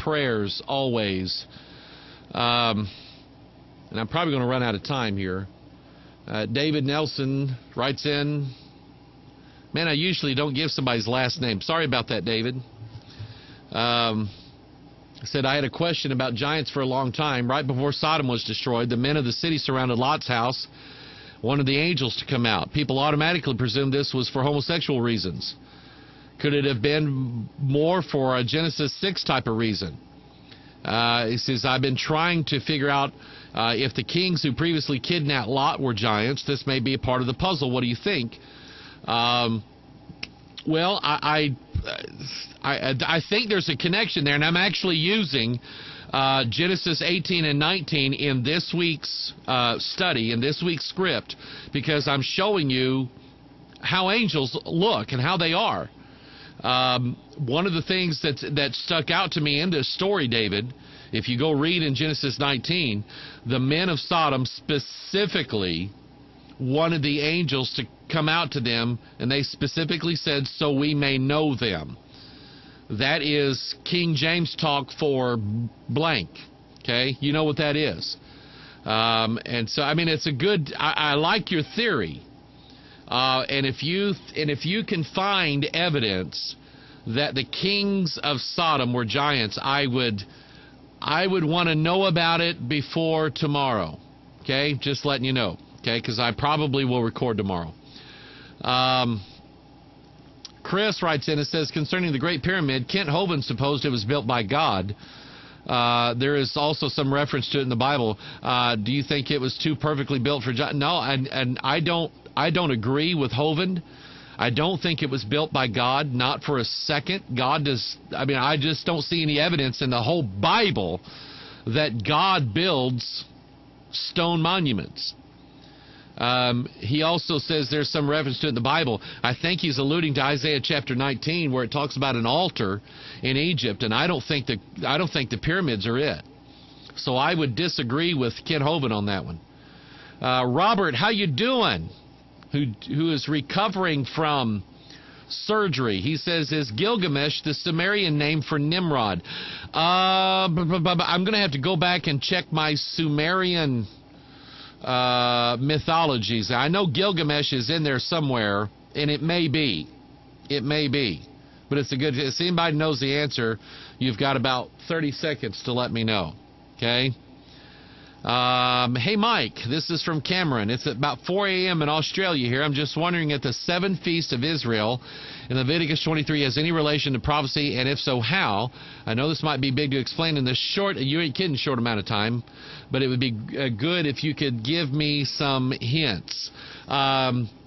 prayers always. And I'm probably going to run out of time here. David Nelson writes in, man, I usually don't give somebody's last name. Sorry about that, David. Said, I had a question about giants for a long time. Right before Sodom was destroyed, the men of the city surrounded Lot's house, wanted the angels to come out. People automatically presumed this was for homosexual reasons. Could it have been more for a Genesis 6 type of reason? He says, I've been trying to figure out if the kings who previously kidnapped Lot were giants. This may be a part of the puzzle. What do you think? Well, I think there's a connection there, and I'm actually using Genesis 18 and 19 in this week's study, in this week's script, because I'm showing you how angels look and how they are. One of the things that stuck out to me in this story, David, if you go read in Genesis 19, the men of Sodom specifically wanted the angels to come out to them, and they specifically said, so we may know them. That is King James talk for blank. Okay, you know what that is. And so, I mean, it's a good. I like your theory. And if you can find evidence that the kings of Sodom were giants, I would want to know about it before tomorrow. Okay, just letting you know. Okay, because I probably will record tomorrow. Chris writes in and says, concerning the Great Pyramid, Kent Hovind supposed it was built by God. There is also some reference to it in the Bible. Do you think it was too perfectly built for giants? No, and I don't agree with Hovind. I don't think it was built by God, not for a second. God does. I mean, I just don't see any evidence in the whole Bible that God builds stone monuments. He also says there's some reference to it in the Bible. I think he's alluding to Isaiah chapter 19, where it talks about an altar in Egypt, and I don't think the pyramids are it. So I would disagree with Ken Hovind on that one. Robert, how you doing? Who is recovering from surgery? He says, is Gilgamesh the Sumerian name for Nimrod? I'm going to have to go back and check my Sumerian mythologies. I know Gilgamesh is in there somewhere, and it may be, but it's a good. If anybody knows the answer, you've got about 30 seconds to let me know. Okay. Hey Mike, this is from Cameron. It's about 4 a.m. in Australia here. I'm just wondering if the 7 feasts of Israel in Leviticus 23 has any relation to prophecy, and if so, how? I know this might be big to explain in this short, you ain't kidding, short amount of time, but it would be good if you could give me some hints.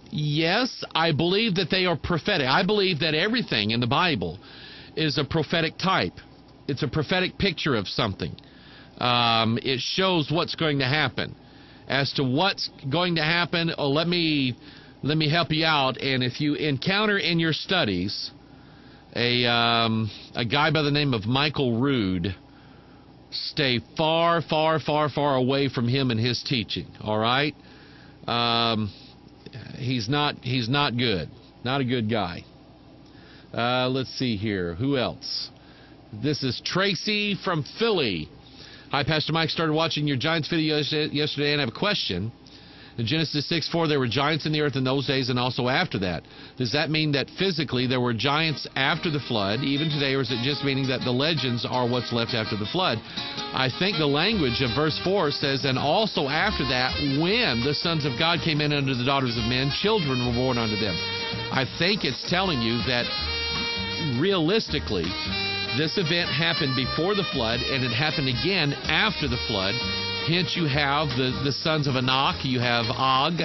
Yes, I believe that they are prophetic. I believe that everything in the Bible is a prophetic type. It's a prophetic picture of something. It shows what's going to happen. As to what's going to happen, let me help you out. And if you encounter in your studies a guy by the name of Michael Rood, stay far, far, far, far away from him and his teaching. All right, he's not good. Not a good guy. Let's see here. Who else? This is Tracy from Philly. Hi, Pastor Mike. Started watching your Giants video yesterday, and I have a question. In Genesis 6:4, there were giants in the earth in those days and also after that. Does that mean that physically there were giants after the flood, even today, or is it just meaning that the legends are what's left after the flood? I think the language of verse 4 says, and also after that, when the sons of God came in unto the daughters of men, children were born unto them. I think it's telling you that realistically, this event happened before the flood, and it happened again after the flood. Hence, you have the sons of Anak, you have Og,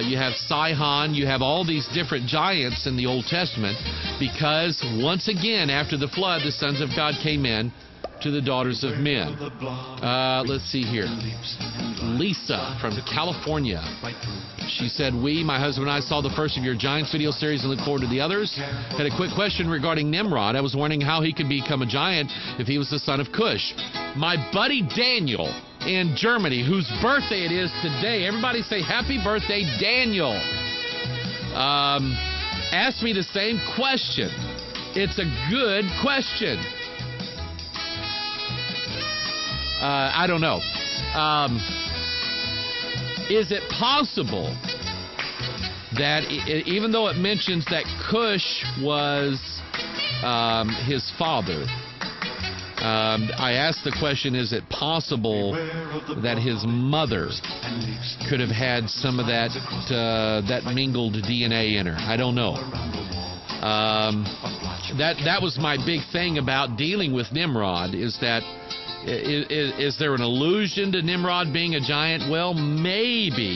you have Sihon, you have all these different giants in the Old Testament, because once again, after the flood, the sons of God came in to the daughters of men. Let's see here. Lisa from California. She said, my husband and I saw the first of your Giants video series and look forward to the others. Had a quick question regarding Nimrod. I was wondering how he could become a giant if he was the son of Cush. My buddy Daniel in Germany, whose birthday it is today, everybody say happy birthday, Daniel, asked me the same question. It's a good question. I don't know. Is it possible that even though it mentions that Cush was his father, I asked the question, is it possible that his mother could have had some of that mingled DNA in her? I don't know. That was my big thing about dealing with Nimrod, is that is there an allusion to Nimrod being a giant? Well, maybe,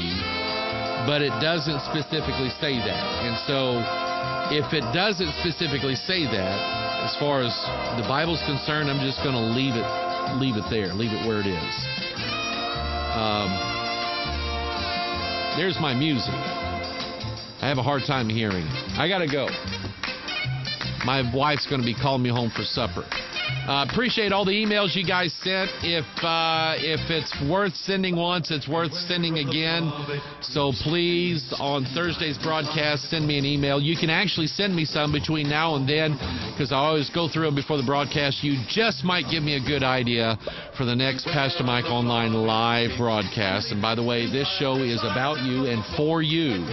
but it doesn't specifically say that. And so if it doesn't specifically say that, as far as the Bible's concerned, I'm just going to leave it there, leave it where it is. There's my music. I have a hard time hearing it. I got to go. My wife's going to be calling me home for supper. Appreciate all the emails you guys sent. If it's worth sending once, it's worth sending again. So please, on Thursday's broadcast, send me an email. You can actually send me some between now and then, because I always go through them before the broadcast. You just might give me a good idea for the next Pastor Mike Online live broadcast. And by the way, this show is about you and for you.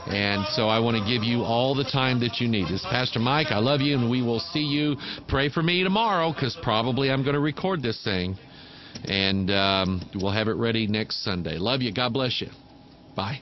And so I want to give you all the time that you need. This is Pastor Mike. I love you, and we will see you. Pray for me tomorrow, because probably I'm going to record this thing. And we'll have it ready next Sunday. Love you. God bless you. Bye.